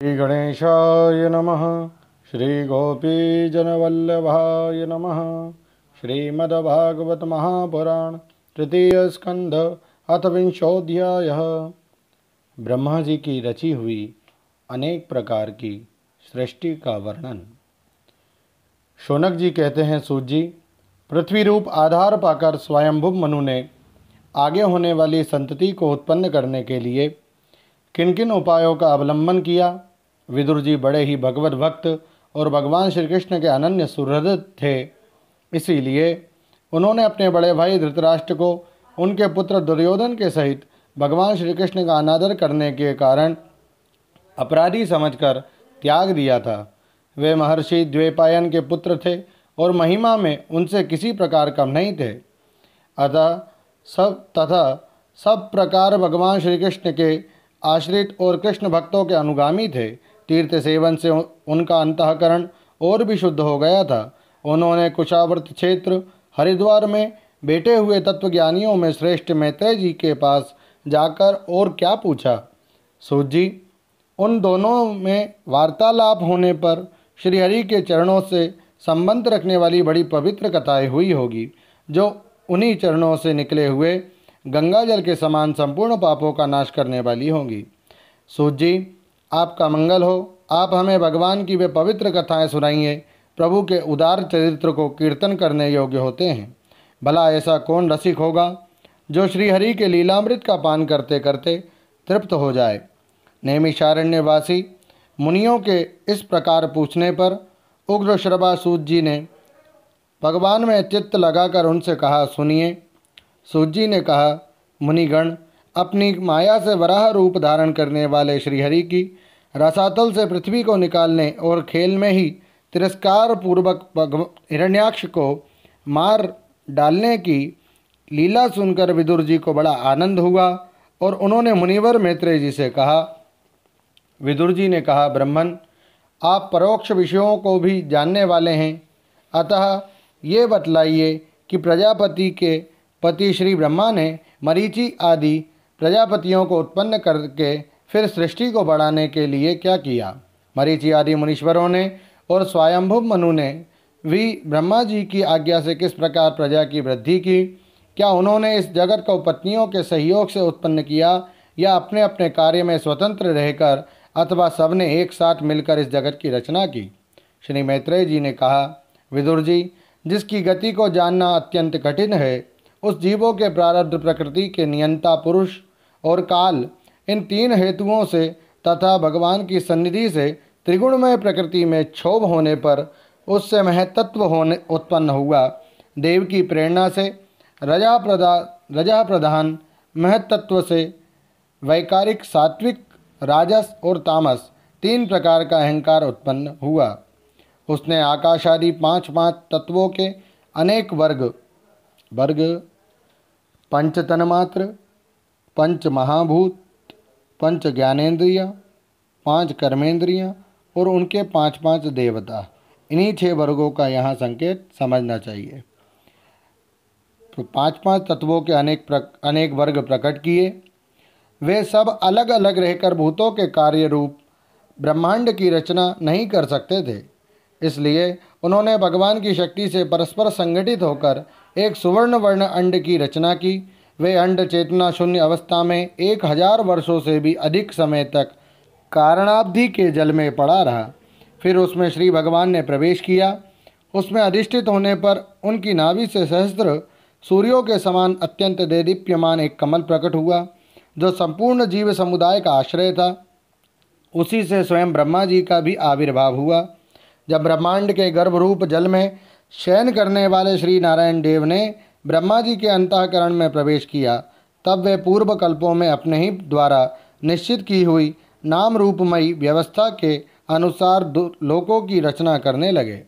श्री गणेशाय नमः। श्री गोपीजनवल्लभाय नमः। श्रीमद्भागवत महापुराण तृतीय स्कंध अथ विंशोऽध्यायः। ब्रह्मा जी की रची हुई अनेक प्रकार की सृष्टि का वर्णन। शौनक जी कहते हैं, सूत जी, पृथ्वी रूप आधार पाकर स्वयंभुव मनु ने आगे होने वाली संतति को उत्पन्न करने के लिए किन किन उपायों का अवलंबन किया। विदुर जी बड़े ही भगवत भक्त और भगवान श्री कृष्ण के अनन्य सुहृद थे, इसीलिए उन्होंने अपने बड़े भाई धृतराष्ट्र को उनके पुत्र दुर्योधन के सहित भगवान श्री कृष्ण का अनादर करने के कारण अपराधी समझकर त्याग दिया था। वे महर्षि द्वैपायन के पुत्र थे और महिमा में उनसे किसी प्रकार कम नहीं थे। सब प्रकार भगवान श्री कृष्ण के आश्रित और कृष्ण भक्तों के अनुगामी थे। तीर्थ सेवन से उनका अंतःकरण और भी शुद्ध हो गया था। उन्होंने कुशावर्त क्षेत्र हरिद्वार में बैठे हुए तत्वज्ञानियों में श्रेष्ठ मैत्रेय जी के पास जाकर और क्या पूछा। सूत जी, उन दोनों में वार्तालाप होने पर श्रीहरि के चरणों से संबंध रखने वाली बड़ी पवित्र कथाएं हुई होगी, जो उन्हीं चरणों से निकले हुए गंगा जल के समान संपूर्ण पापों का नाश करने वाली होंगी। सूत जी, आपका मंगल हो। आप हमें भगवान की वे पवित्र कथाएं सुनाइए। प्रभु के उदार चरित्र को कीर्तन करने योग्य होते हैं। भला ऐसा कौन रसिक होगा जो श्रीहरि के लीलामृत का पान करते करते तृप्त हो जाए। नैमिषारण्यवासी मुनियों के इस प्रकार पूछने पर उग्र श्रवासूत जी ने भगवान में चित्त लगाकर उनसे कहा, सुनिए। सूत जी ने कहा, मुनिगण, अपनी माया से वराह रूप धारण करने वाले श्रीहरि की रसातल से पृथ्वी को निकालने और खेल में ही तिरस्कार पूर्वक हिरण्याक्ष को मार डालने की लीला सुनकर विदुर जी को बड़ा आनंद हुआ और उन्होंने मुनिवर मैत्रेय जी से कहा। विदुर जी ने कहा, ब्रह्मन, आप परोक्ष विषयों को भी जानने वाले हैं, अतः ये बतलाइए कि प्रजापति के पति श्री ब्रह्मा ने मरीचि आदि प्रजापतियों को उत्पन्न करके फिर सृष्टि को बढ़ाने के लिए क्या किया। मरीचि आदि मुनीश्वरों ने और स्वयंभुव मनु ने भी ब्रह्मा जी की आज्ञा से किस प्रकार प्रजा की वृद्धि की। क्या उन्होंने इस जगत को पत्नियों के सहयोग से उत्पन्न किया या अपने अपने कार्य में स्वतंत्र रहकर, अथवा सबने एक साथ मिलकर इस जगत की रचना की। श्री मैत्रेय जी ने कहा, विदुर जी, जिसकी गति को जानना अत्यंत कठिन है, उस जीवों के प्रारब्ध प्रकृति के नियंता पुरुष और काल, इन तीन हेतुओं से तथा भगवान की सन्निधि से त्रिगुणमय प्रकृति में क्षोभ होने पर उससे महतत्व होने उत्पन्न हुआ। देव की प्रेरणा से रजा प्रधान महतत्व से वैकारिक, सात्विक, राजस और तामस तीन प्रकार का अहंकार उत्पन्न हुआ। उसने आकाश आदि पांच तत्वों के अनेक वर्ग पंच तन्मात्र, पंच महाभूत, पंच ज्ञानेन्द्रिय, पांच कर्मेंद्रियां और उनके पांच पांच देवता, इन्हीं 6 वर्गों का यहाँ संकेत समझना चाहिए। तो पांच तत्वों के अनेक वर्ग प्रकट किए। वे सब अलग अलग रहकर भूतों के कार्य रूप ब्रह्मांड की रचना नहीं कर सकते थे, इसलिए उन्होंने भगवान की शक्ति से परस्पर संगठित होकर एक सुवर्ण वर्ण अंड की रचना की। वे अंड चेतना शून्य अवस्था में 1000 वर्षों से भी अधिक समय तक कारणाब्धि के जल में पड़ा रहा। फिर उसमें श्री भगवान ने प्रवेश किया। उसमें अधिष्ठित होने पर उनकी नाभि से सहस्त्र सूर्यों के समान अत्यंत देदीप्यमान एक कमल प्रकट हुआ, जो संपूर्ण जीव समुदाय का आश्रय था। उसी से स्वयं ब्रह्मा जी का भी आविर्भाव हुआ। जब ब्रह्मांड के गर्भरूप जल में शयन करने वाले श्री नारायण देव ने ब्रह्मा जी के अंतःकरण में प्रवेश किया, तब वे पूर्व कल्पों में अपने ही द्वारा निश्चित की हुई नाम रूपमयी व्यवस्था के अनुसार लोकों की रचना करने लगे।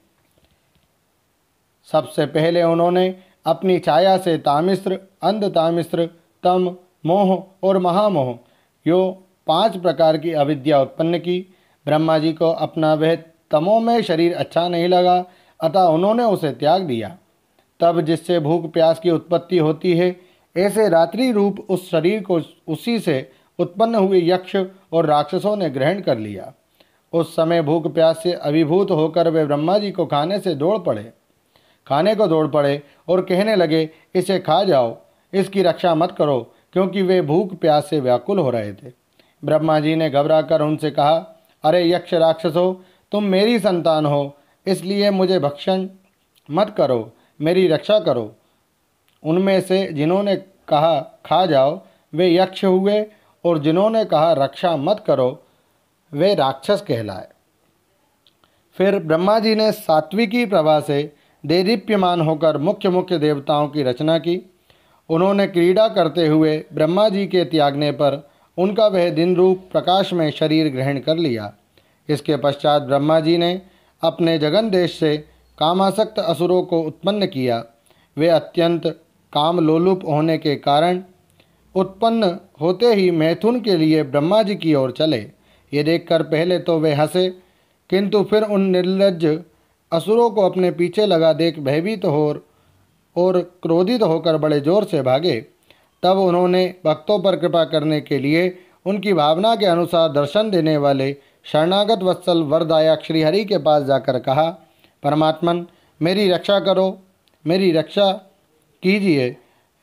सबसे पहले उन्होंने अपनी छाया से तामिस्र, अंधतामिस्र, तम, मोह और महामोह, यो 5 प्रकार की अविद्या उत्पन्न की। ब्रह्मा जी को अपना वह तमोमय शरीर अच्छा नहीं लगा, अतः उन्होंने उसे त्याग दिया। तब जिससे भूख प्यास की उत्पत्ति होती है, ऐसे रात्रि रूप उस शरीर को उसी से उत्पन्न हुए यक्ष और राक्षसों ने ग्रहण कर लिया। उस समय भूख प्यास से अभिभूत होकर वे ब्रह्मा जी को खाने को दौड़ पड़े और कहने लगे, इसे खा जाओ, इसकी रक्षा मत करो, क्योंकि वे भूख प्यास से व्याकुल हो रहे थे। ब्रह्मा जी ने घबराकर उनसे कहा, अरे यक्ष राक्षसों, तुम मेरी संतान हो, इसलिए मुझे भक्षण मत करो, मेरी रक्षा करो। उनमें से जिन्होंने कहा खा जाओ वे यक्ष हुए, और जिन्होंने कहा रक्षा मत करो वे राक्षस कहलाए। फिर ब्रह्मा जी ने सात्विकी प्रभा से देदीप्यमान होकर मुख्य मुख्य देवताओं की रचना की। उन्होंने क्रीड़ा करते हुए ब्रह्मा जी के त्यागने पर उनका वह दिन रूप प्रकाश में शरीर ग्रहण कर लिया। इसके पश्चात ब्रह्मा जी ने अपने जगन देश से कामासक्त असुरों को उत्पन्न किया। वे अत्यंत काम लोलुप होने के कारण उत्पन्न होते ही मैथुन के लिए ब्रह्मा जी की ओर चले। ये देखकर पहले तो वे हंसे, किंतु फिर उन निर्लज्ज असुरों को अपने पीछे लगा देख भयभीत और क्रोधित होकर बड़े जोर से भागे। तब उन्होंने भक्तों पर कृपा करने के लिए उनकी भावना के अनुसार दर्शन देने वाले शरणागत वत्सल वरदायक श्रीहरि के पास जाकर कहा, परमात्मन, मेरी रक्षा करो, मेरी रक्षा कीजिए।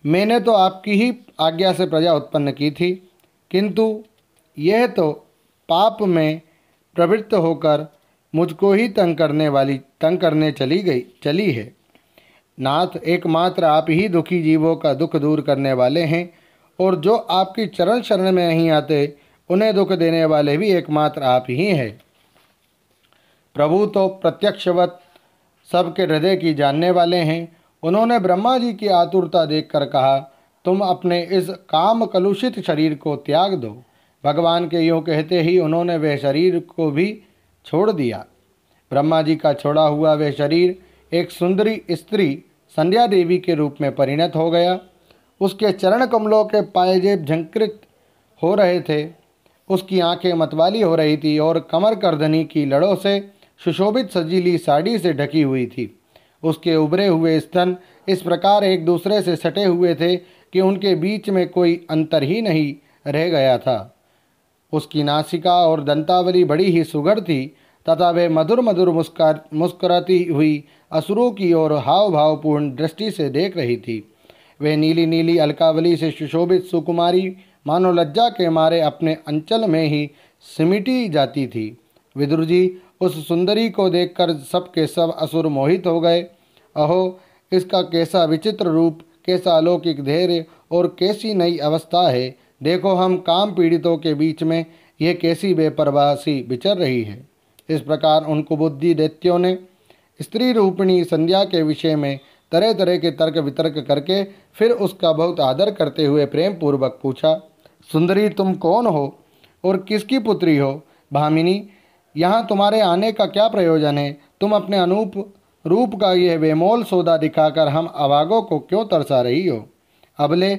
मैंने तो आपकी ही आज्ञा से प्रजा उत्पन्न की थी, किंतु यह तो पाप में प्रवृत्त होकर मुझको ही तंग करने चली है। नाथ, एकमात्र आप ही दुखी जीवों का दुख दूर करने वाले हैं, और जो आपकी चरण शरण में नहीं आते उन्हें दुख देने वाले भी एकमात्र आप ही हैं। प्रभु तो प्रत्यक्षवत सबके हृदय की जानने वाले हैं। उन्होंने ब्रह्मा जी की आतुरता देखकर कहा, तुम अपने इस काम कलुषित शरीर को त्याग दो। भगवान के यूँ कहते ही उन्होंने वह शरीर को भी छोड़ दिया। ब्रह्मा जी का छोड़ा हुआ वह शरीर एक सुंदरी स्त्री संध्या देवी के रूप में परिणत हो गया। उसके चरण कमलों के पायजेब झंकृत हो रहे थे, उसकी आंखें मतवाली हो रही थी और कमर करधनी की लड़ों से सुशोभित सजीली साड़ी से ढकी हुई थी। उसके उभरे हुए स्तन इस प्रकार एक दूसरे से सटे हुए थे कि उनके बीच में कोई अंतर ही नहीं रह गया था। उसकी नासिका और दंतावली बड़ी ही सुघड़ थी तथा वह मधुर मधुर मुस्कुराती हुई असुरों की ओर हाव भावपूर्ण दृष्टि से देख रही थी। वह नीली नीली अलकावली से सुशोभित सुकुमारी मानो लज्जा के मारे अपने अंचल में ही सिमटी जाती थी। विदुर जी उस सुंदरी को देखकर सब के सब असुर मोहित हो गए। अहो, इसका कैसा विचित्र रूप, कैसा अलौकिक धैर्य और कैसी नई अवस्था है। देखो, हम काम पीड़ितों के बीच में यह कैसी बेपरवाही विचर रही है। इस प्रकार उन कुबुद्धि दैत्यों ने स्त्री रूपिणी संध्या के विषय में तरह तरह के तर्क वितर्क करके फिर उसका बहुत आदर करते हुए प्रेम पूर्वक पूछा, सुंदरी, तुम कौन हो और किसकी पुत्री हो? भामिनी, यहाँ तुम्हारे आने का क्या प्रयोजन है? तुम अपने अनूप रूप का यह बेमोल सौदा दिखाकर हम अभागों को क्यों तरसा रही हो? अबले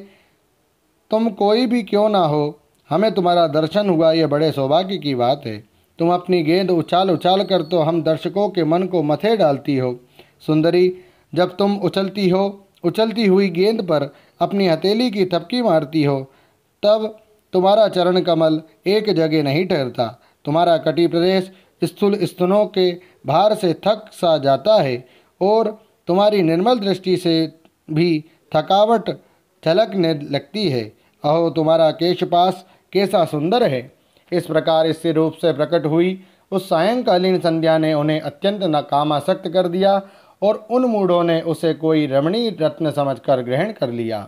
तुम कोई भी क्यों ना हो, हमें तुम्हारा दर्शन हुआ, यह बड़े सौभाग्य की बात है। तुम अपनी गेंद उछाल उछाल कर तो हम दर्शकों के मन को मथे डालती हो। सुंदरी, जब तुम उछलती हुई गेंद पर अपनी हथेली की थपकी मारती हो, तब तुम्हारा चरण कमल एक जगह नहीं ठहरता। तुम्हारा कटी प्रदेश स्थूल स्तनों के भार से थक सा जाता है और तुम्हारी निर्मल दृष्टि से भी थकावट झलकने लगती है। अहो, तुम्हारा केशपास कैसा सुंदर है। इस प्रकार स्थिर रूप से प्रकट हुई उस सायंकालीन संध्या ने उन्हें अत्यंत कामासक्त कर दिया और उन मूढ़ों ने उसे कोई रमणीय रत्न समझकर ग्रहण कर लिया।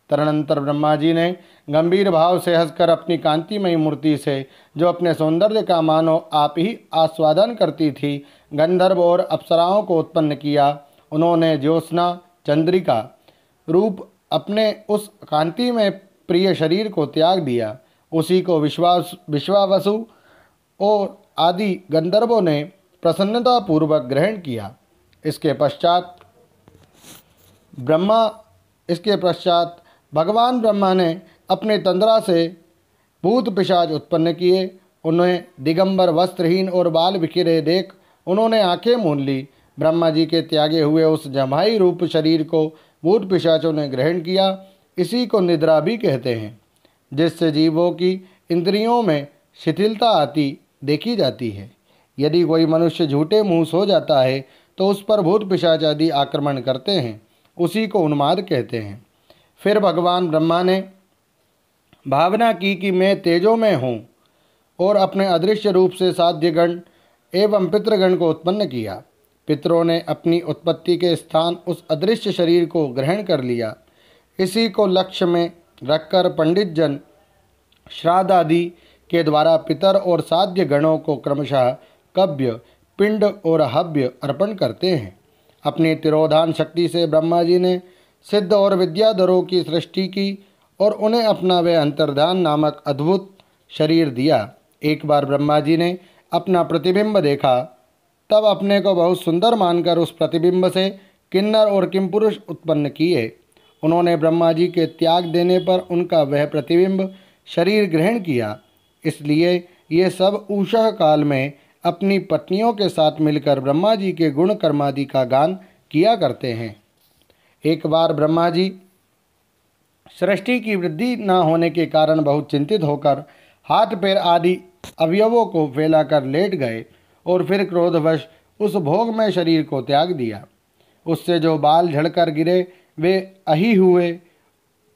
तदनंतर ब्रह्मा जी ने गंभीर भाव से हंसकर अपनी कांतिमयी मूर्ति से, जो अपने सौंदर्य का मानो आप ही आस्वादन करती थी, गंधर्व और अप्सराओं को उत्पन्न किया। उन्होंने ज्योत्सना चंद्रिका रूप अपने उस कांति में प्रिय शरीर को त्याग दिया। उसी को विश्वावसु और आदि गंधर्वों ने प्रसन्नतापूर्वक ग्रहण किया। इसके पश्चात भगवान ब्रह्मा ने अपने तंद्रा से भूत पिशाच उत्पन्न किए। उन्हें दिगंबर वस्त्रहीन और बाल बिखरे देख उन्होंने आंखें मूंद ली। ब्रह्मा जी के त्यागे हुए उस जम्हाई रूप शरीर को भूत पिशाचों ने ग्रहण किया। इसी को निद्रा भी कहते हैं, जिससे जीवों की इंद्रियों में शिथिलता आती देखी जाती है। यदि कोई मनुष्य झूठे मुंह सो जाता है तो उस पर भूत पिशाच आदि आक्रमण करते हैं, उसी को उन्माद कहते हैं। फिर भगवान ब्रह्मा ने भावना की कि मैं तेजो में हूँ और अपने अदृश्य रूप से साध्यगण एवं पितृगण को उत्पन्न किया। पितरों ने अपनी उत्पत्ति के स्थान उस अदृश्य शरीर को ग्रहण कर लिया। इसी को लक्ष्य में रखकर पंडित जन श्राद्ध आदि के द्वारा पितर और साध्य गणों को क्रमशः कव्य, पिंड और हव्य अर्पण करते हैं। अपनी तिरोधान शक्ति से ब्रह्मा जी ने सिद्ध और विद्याधरों की सृष्टि की और उन्हें अपना वह अंतर्धान नामक अद्भुत शरीर दिया। एक बार ब्रह्मा जी ने अपना प्रतिबिंब देखा, तब अपने को बहुत सुंदर मानकर उस प्रतिबिंब से किन्नर और किमपुरुष उत्पन्न किए। उन्होंने ब्रह्मा जी के त्याग देने पर उनका वह प्रतिबिंब शरीर ग्रहण किया। इसलिए ये सब उषः काल में अपनी पत्नियों के साथ मिलकर ब्रह्मा जी के गुण कर्मादि का गान किया करते हैं। एक बार ब्रह्मा जी सृष्टि की वृद्धि न होने के कारण बहुत चिंतित होकर हाथ पैर आदि अवयवों को फैलाकर लेट गए और फिर क्रोधवश उस भोग में शरीर को त्याग दिया। उससे जो बाल झड़कर गिरे वे अही हुए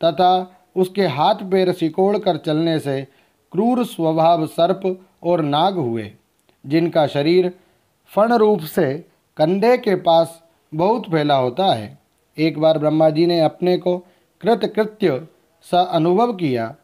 तथा उसके हाथ पैर सिकोड़ कर चलने से क्रूर स्वभाव सर्प और नाग हुए, जिनका शरीर फण रूप से कंधे के पास बहुत फैला होता है। एक बार ब्रह्मा जी ने अपने को कृतकृत्य सा अनुभव किया।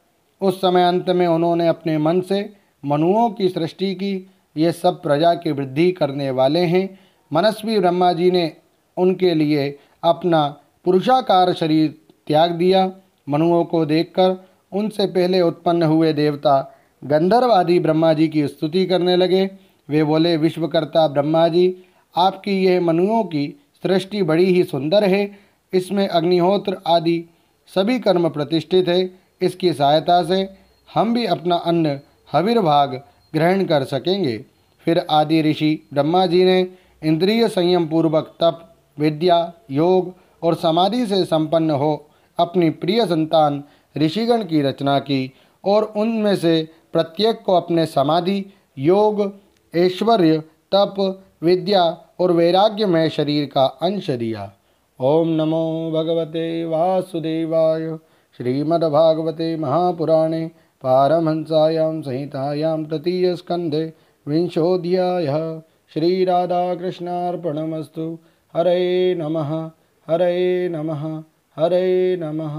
उस समय अंत में उन्होंने अपने मन से मनुओं की सृष्टि की। ये सब प्रजा की वृद्धि करने वाले हैं। मनस्वी ब्रह्मा जी ने उनके लिए अपना पुरुषाकार शरीर त्याग दिया। मनुओं को देखकर उनसे पहले उत्पन्न हुए देवता गंधर्व आदि ब्रह्मा जी की स्तुति करने लगे। वे बोले, विश्वकर्ता ब्रह्मा जी, आपकी यह मनुओं की सृष्टि बड़ी ही सुंदर है। इसमें अग्निहोत्र आदि सभी कर्म प्रतिष्ठित है। इसकी सहायता से हम भी अपना अन्न हविर्भाग ग्रहण कर सकेंगे। फिर आदि ऋषि ब्रह्मा जी ने इंद्रिय संयम पूर्वक तप, विद्या, योग और समाधि से संपन्न हो अपनी प्रिय संतान ऋषिगण की रचना की और उनमें से प्रत्येक को अपने समाधि, योग, ऐश्वर्य, तप, विद्या और वैराग्य में शरीर का अंश दिया। ओम नमो भगवते वासुदेवाय। श्रीमद्भागवते महापुराणे पारमहंसायां संहितायां तृतीयस्कन्धे विंशोऽध्यायः। श्रीराधाकृष्णार्पणमस्तु। हरे नमः, हरे नमः, हरे नमः।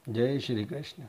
जय श्री कृष्ण।